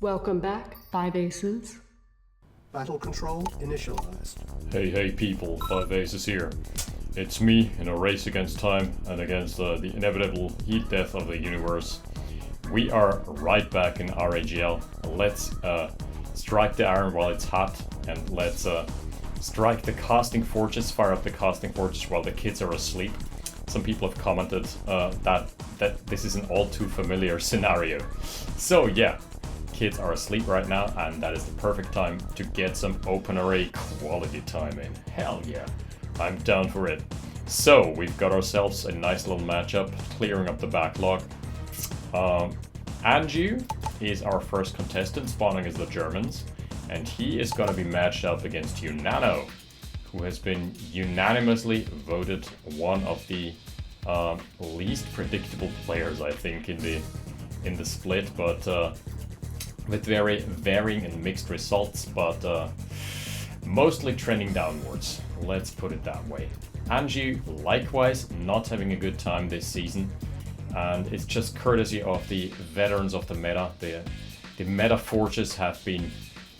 Welcome back, Five Aces. Battle control initialized. Hey people, Five Aces here. It's me in a race against time and against the inevitable heat death of the universe. We are right back in RAGL. Let's strike the iron while it's hot, and let's strike the casting forges, fire up the casting forges while the kids are asleep. Some people have commented that this is an all too familiar scenario. So yeah, kids are asleep right now, and that is the perfect time to get some open array quality time in. Hell yeah, I'm down for it. So we've got ourselves a nice little matchup, clearing up the backlog. Anju is our first contestant, spawning as the Germans, and he is going to be matched up against Unano, who has been unanimously voted one of the least predictable players, I think, in the split, but with very varying and mixed results, but mostly trending downwards. Let's put it that way. Anju, likewise, not having a good time this season, and it's just courtesy of the veterans of the meta. The meta forges have been...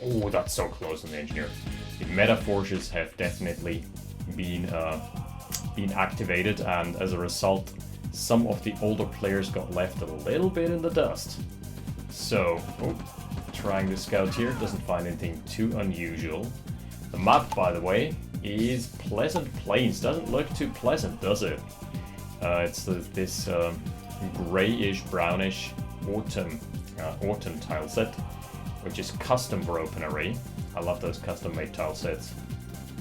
Oh, that's so close on the engineer. The meta forges have definitely been activated, and as a result, some of the older players got left a little bit in the dust. So, trying to scout here, doesn't find anything too unusual. The map, by the way, is Pleasant Plains. Doesn't look too pleasant, does it? It's this grayish, brownish autumn tile set, which is custom for open array. I love those custom-made tile sets.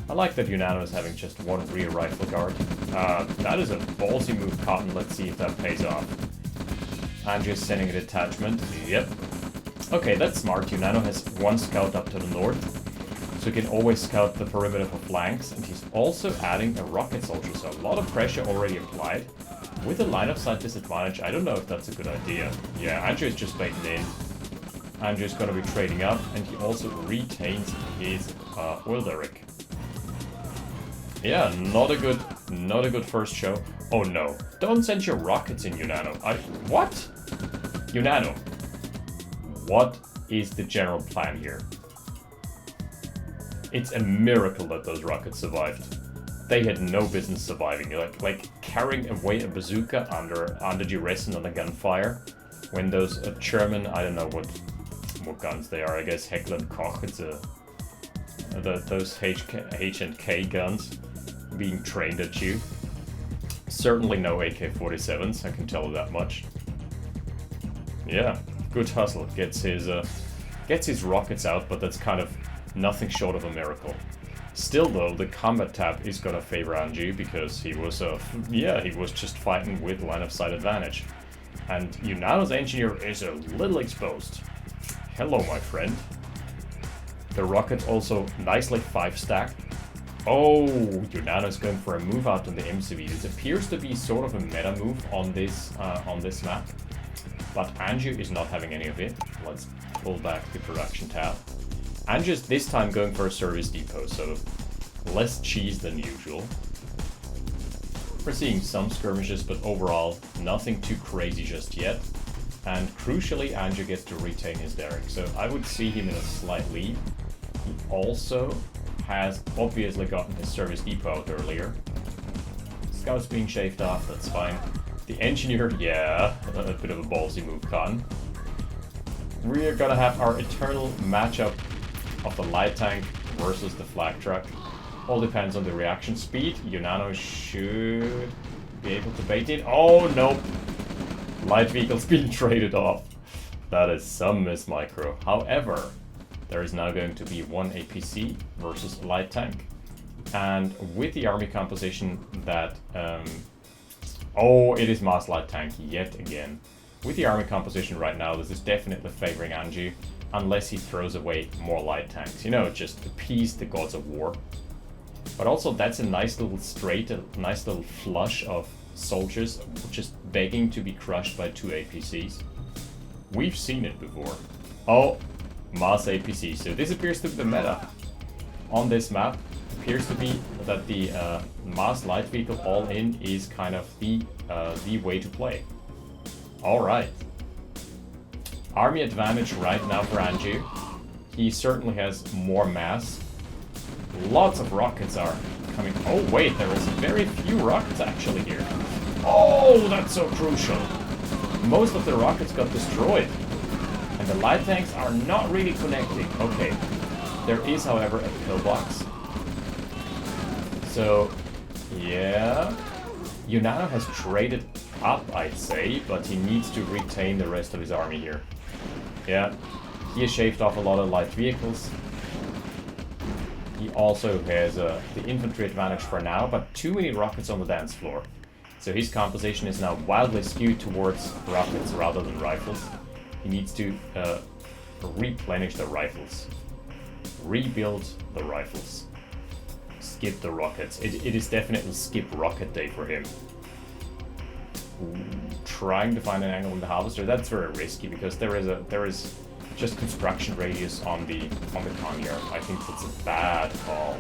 I like that Unano is having just one rear rifle guard. That is a ballsy move, Cotton. Let's see if that pays off. Andrew is sending a detachment. Yep. Okay, that's smart. Unano has one scout up to the north, so he can always scout the perimeter for flanks, and he's also adding a rocket soldier, so a lot of pressure already applied. With a line of sight disadvantage, I don't know if that's a good idea. Yeah, Andrew is just baiting in. Andrew's going to be trading up, and he also retains his oil derrick. Yeah, not a good first show. Oh no, don't send your rockets in, Unano. What? Unano, what is the general plan here? It's a miracle that those rockets survived. They had no business surviving. Like carrying away a bazooka under duress and under gunfire, when those German, I don't know what guns they are. I guess Heckler and Koch. It's those H&K guns being trained at you. Certainly no AK-47s. I can tell you that much. Yeah, good hustle. Gets his rockets out, but that's kind of nothing short of a miracle. Still though, the combat tab is gonna favor Anju because he was just fighting with line of sight advantage. And Unano's engineer is a little exposed. Hello, my friend. The rocket also nicely 5-stacked. Oh, Unano's going for a move out on the MCV. This appears to be sort of a meta move on this map, but Anju is not having any of it. Let's pull back the production tab. Anju's this time going for a service depot, so less cheese than usual. We're seeing some skirmishes, but overall, nothing too crazy just yet. And crucially, Anju gets to retain his derrick, so I would see him in a slight lead. He also has obviously gotten his service depot out earlier. Scouts being shaved off, that's fine. The engineer, yeah, a bit of a ballsy move, Khan. We're gonna have our eternal matchup of the light tank versus the flak truck. All depends on the reaction speed. Unano should be able to bait it. Oh, nope. Light vehicle's being traded off. That is some miss micro. However, there is now going to be one APC versus a light tank. And with the army composition that... it is mass light tank yet again. With the army composition right now, this is definitely favoring Anju, unless he throws away more light tanks. You know, just appease the gods of war. But also, that's a nice little nice little flush of soldiers just begging to be crushed by 2 APCs. We've seen it before. Oh, mass APC. So this appears to be the meta on this map. Appears to be that the mass light vehicle all-in is kind of the way to play. All right. Army advantage right now for Anju. He certainly has more mass. Lots of rockets are coming. Oh wait, there is very few rockets actually here. Oh, that's so crucial. Most of the rockets got destroyed. And the light tanks are not really connecting. Okay. There is, however, a pillbox. So, yeah. Yunano has traded up, I'd say, but he needs to retain the rest of his army here. Yeah. He has shaved off a lot of light vehicles. He also has the infantry advantage for now, but too many rockets on the dance floor. So his composition is now wildly skewed towards rockets rather than rifles. He needs to replenish the rifles. Rebuild the rifles. Skip the rockets. It is definitely skip rocket day for him. Trying to find an angle in the harvester, that's very risky because there is just construction radius on the Kanyard. I think that's a bad call.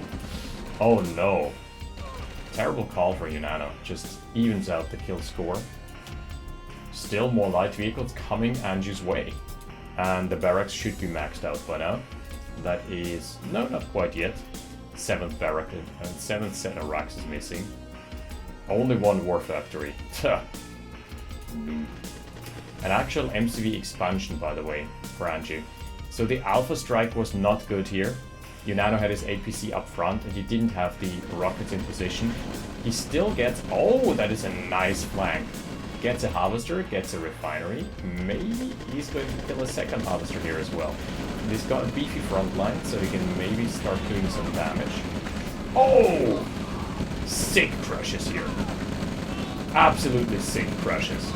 Oh no. Terrible call for Yunano. Just evens out the kill score. Still more light vehicles coming Anju's way. And the barracks should be maxed out by now. That is... no, not quite yet. 7th barrack and 7th set of racks is missing. Only one war factory. An actual MCV expansion, by the way, for Anju. So the Alpha Strike was not good here. Yunano had his APC up front and he didn't have the rockets in position. He still gets... oh, that is a nice flank. Gets a harvester, gets a refinery. Maybe he's going to kill a second harvester here as well. And he's got a beefy front line, so he can maybe start doing some damage. Oh! Sick crushes here. Absolutely sick crushes.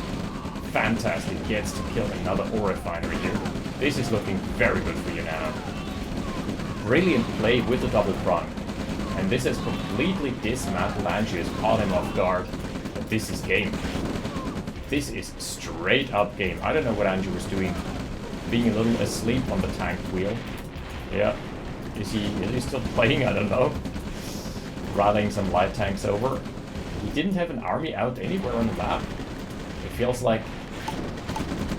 Fantastic. Gets to kill another ore refinery here. This is looking very good for Yunano. Brilliant play with the double prong. And this has completely dismantled Anju, has caught him off guard. But this is game. This is straight up game. I don't know what Anju was doing. Being a little asleep on the tank wheel. Yeah. Is he still playing? I don't know. Rallying some light tanks over. He didn't have an army out anywhere on the map. It feels like...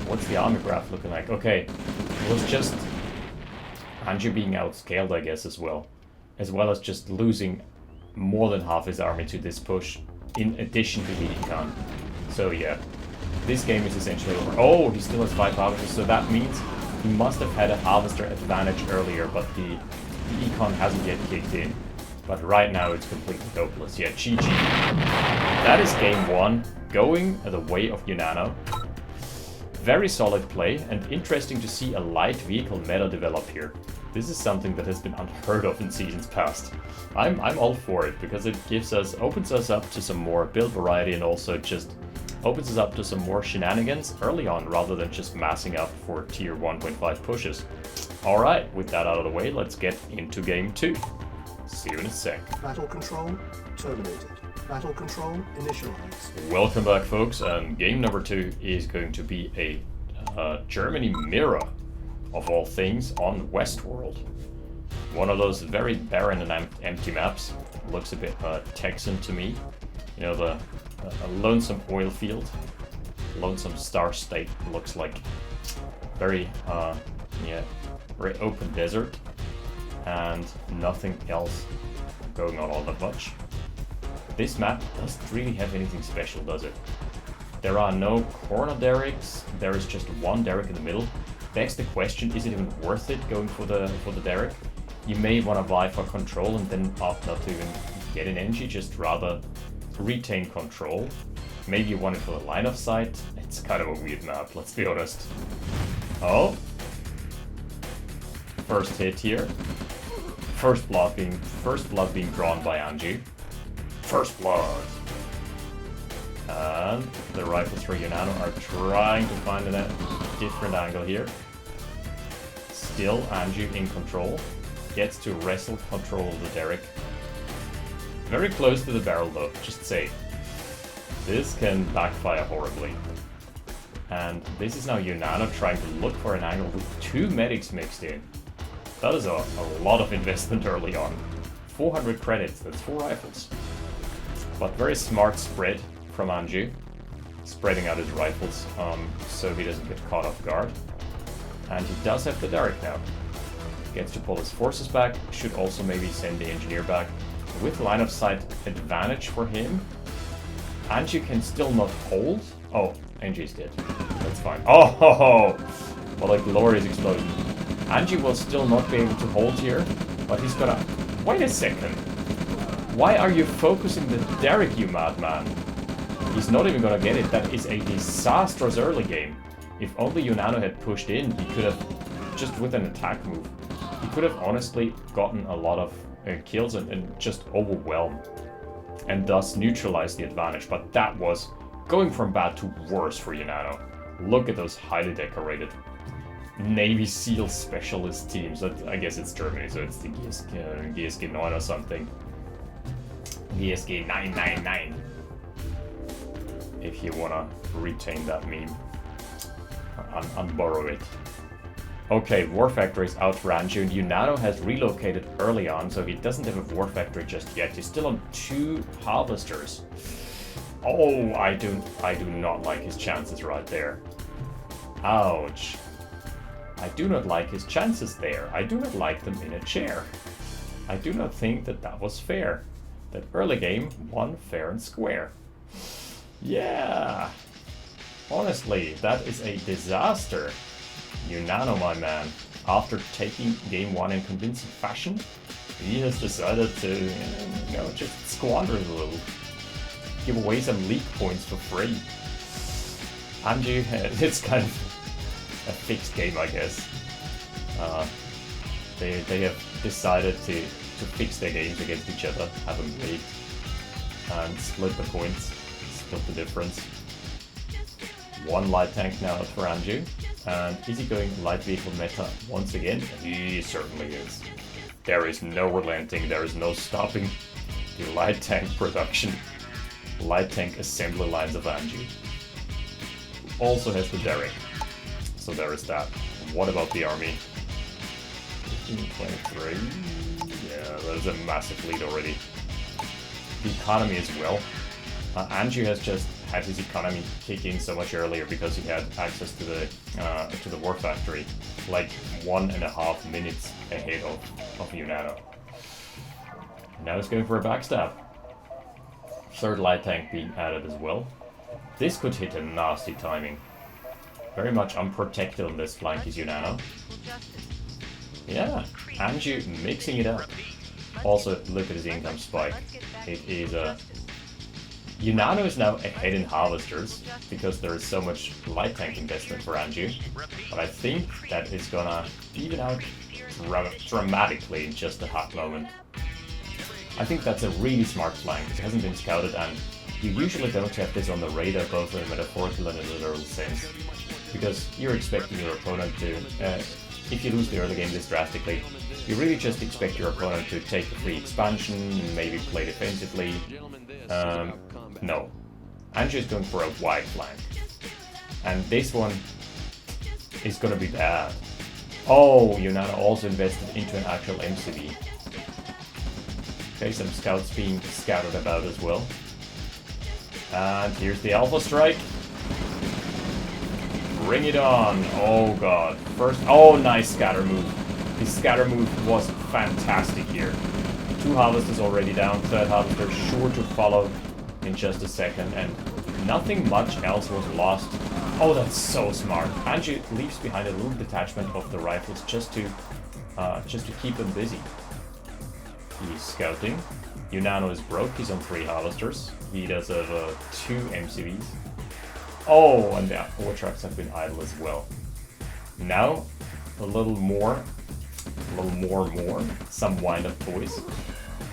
what's the army graph looking like? Okay. It was just Anju being outscaled, I guess, as well. As well as just losing more than half his army to this push. In addition to the econ. So yeah. This game is essentially over. Oh, he still has 5 harvesters, so that means he must have had a harvester advantage earlier, but the econ hasn't yet kicked in. But right now it's completely hopeless. Yeah, GG. That is game 1, going the way of Yunano. Very solid play, and interesting to see a light vehicle meta develop here. This is something that has been unheard of in seasons past. I'm all for it, because it opens us up to some more build variety, and also just opens us up to some more shenanigans early on, rather than just massing up for tier 1.5 pushes. Alright, with that out of the way, let's get into game 2. See you in a sec. Battle control terminated. Battle control initialized. Welcome back, folks, and game number 2 is going to be a Germany mirror, of all things, on Westworld. One of those very barren and empty maps. Looks a bit Texan to me. You know, the a lonesome oil field, lonesome star state looks like. Very, very open desert, and nothing else going on all that much. This map doesn't really have anything special, does it? There are no corner derricks. There is just one derrick in the middle. Begs the question: is it even worth it going for the derrick? You may want to vie for control and then opt not to even get an energy, just rather retain control. Maybe you want it for the line of sight. It's kind of a weird map, let's be honest. Oh. First hit here. First blood being drawn by Anju. First blood. And the rifles for Yunano are trying to find a different angle here. Still Anju in control. Gets to wrestle control of the derrick. Very close to the barrel though, just say. This can backfire horribly. And this is now Yunano trying to look for an angle with 2 medics mixed in. That is a lot of investment early on. 400 credits, that's 4 rifles. But very smart spread from Anju. Spreading out his rifles so he doesn't get caught off guard. And he does have the Derek now. Gets to pull his forces back, should also maybe send the engineer back. With line of sight advantage for him. Angie can still not hold. Oh, Angie's dead. That's fine. Oh, ho, ho. What a glorious explosion. Angie will still not be able to hold here, but he's gonna... Wait a second. Why are you focusing the Derek, you madman? He's not even gonna get it. That is a disastrous early game. If only Yunano had pushed in, he could have, just with an attack move, he could have honestly gotten a lot of kills and just overwhelmed. And thus neutralized the advantage. But that was going from bad to worse for Yunano. Look at those highly decorated Navy SEAL specialist teams. I guess it's Germany, so it's the GSG 9 or something. GSG 999. If you wanna retain that meme. Unborrow it. Okay, War Factory's outran you, and Yunano has relocated early on, so he doesn't have a War Factory just yet. He's still on 2 Harvesters. Oh, I do not like his chances right there. Ouch. I do not like his chances there. I do not like them in a chair. I do not think that that was fair. That early game won fair and square. Yeah. Honestly, that is a disaster. Yunano, my man, after taking game 1 in convincing fashion, he has decided to, just squander it a little. Give away some league points for free. Angie, it's kind of a fixed game, I guess. They have decided to fix their games against each other, have them rigged, and split the points, split the difference. 1 light tank now for Anju. And is he going light vehicle meta once again? He certainly is. There is no relenting, there is no stopping the light tank production. Light tank assembly lines of Anju. Also has the Derek. So there is that. What about the army? 1523. Yeah, that is a massive lead already. The economy as well. Anju has just had his economy kick in so much earlier because he had access to the War Factory, like 1.5 minutes ahead of Yunano. Now he's going for a backstab. 3rd light tank being added as well. This could hit a nasty timing. Very much unprotected on this flank is Yunano. Yeah, Anju mixing it up. Also, look at his income spike. It is a... Yunano is now ahead in Harvesters, because there is so much light tank investment for Anju, but I think that is gonna even out dramatically in just a hot moment. I think that's a really smart flank. It hasn't been scouted, and you usually don't have this on the radar, both in a metaphorical and a literal sense, because you're expecting your opponent to, if you lose the early game this drastically, you really just expect your opponent to take the free expansion, maybe play defensively. No. Anju is going for a wide flank. And this one is gonna be bad. Oh, Yunano also invested into an actual MCV. Okay, some scouts being scouted about as well. And here's the Alpha Strike. Bring it on. Oh god. First, oh, nice scatter move. His scatter move was fantastic here. 2 Harvesters already down, 3rd Harvester sure to follow in just a second, and nothing much else was lost. Oh, that's so smart. Anju leaves behind a little detachment of the rifles just to keep them busy. He's scouting. Yunano is broke, he's on 3 Harvesters. He does have 2 MCVs. Oh, and the ore trucks have been idle as well. Now, a little more, some wind-up toys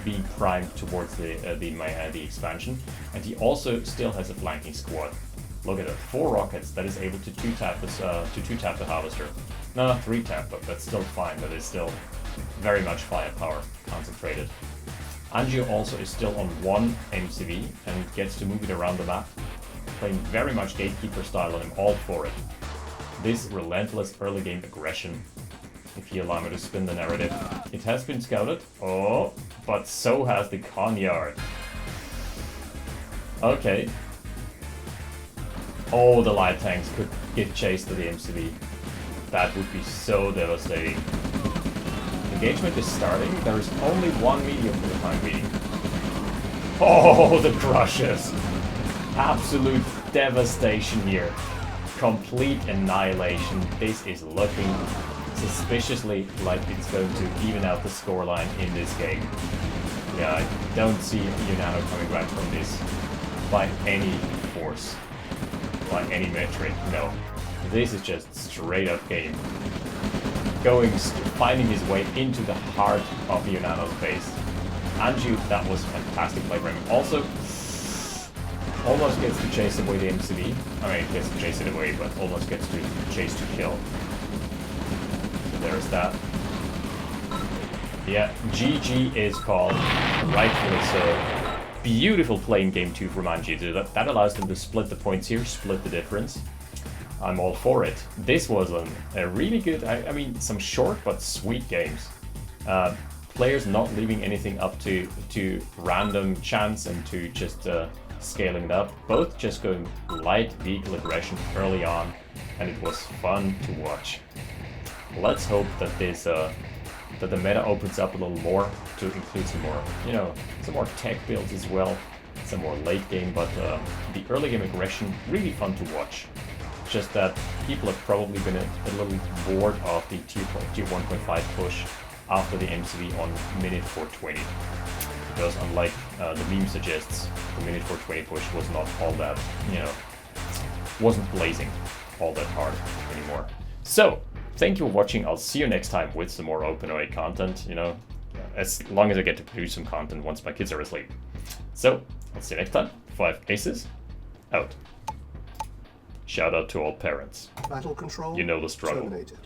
being primed towards the expansion, and he also still has a flanking squad. Look at it, 4 rockets that is able to 2-tap this the Harvester. No, not 3-tap, but that's still fine. That is still very much firepower concentrated. Anju also is still on 1 MCV and gets to move it around the map, playing very much Gatekeeper style, and I'm all for it. This relentless early game aggression, if you allow me to spin the narrative. It has been scouted. Oh, but so has the Conyard. Okay. Oh, the light tanks could give chase to the MCV. That would be so devastating. Engagement is starting. There is only one medium for the time being. Oh, the crushes! Absolute devastation here. Complete annihilation. This is looking suspiciously like it's going to even out the scoreline in this game. Yeah, I don't see Yunano coming back from this by any force, by any metric. No, this is just straight up game. Finding his way into the heart of Yunano's base. Anju, that was fantastic play from him. Also, almost gets to chase away the MCV. I mean, gets to chase it away, but almost gets to chase to kill. So there's that. Yeah, GG is called, rightfully so. Beautiful play in game 2 from Anju. That allows them to split the points here, split the difference. I'm all for it. This was a really good, I mean, some short but sweet games. Players not leaving anything up to random chance and to just scaling it up. Both just going light vehicle aggression early on, and it was fun to watch. Let's hope that this that the meta opens up a little more to include some more, you know, some more tech builds as well, some more late game. But the early game aggression really fun to watch. Just that people have probably been a little bored of the tier 1.5 push after the MCV on minute 420. Because unlike the meme suggests, the minute 420 push was not all that, you know, wasn't blazing all that hard anymore. So, thank you for watching. I'll see you next time with some more OpenOA content, you know, as long as I get to produce some content once my kids are asleep. So, I'll see you next time. 5 Aces, out. Shout out to all parents. Battle control You know the struggle. terminated.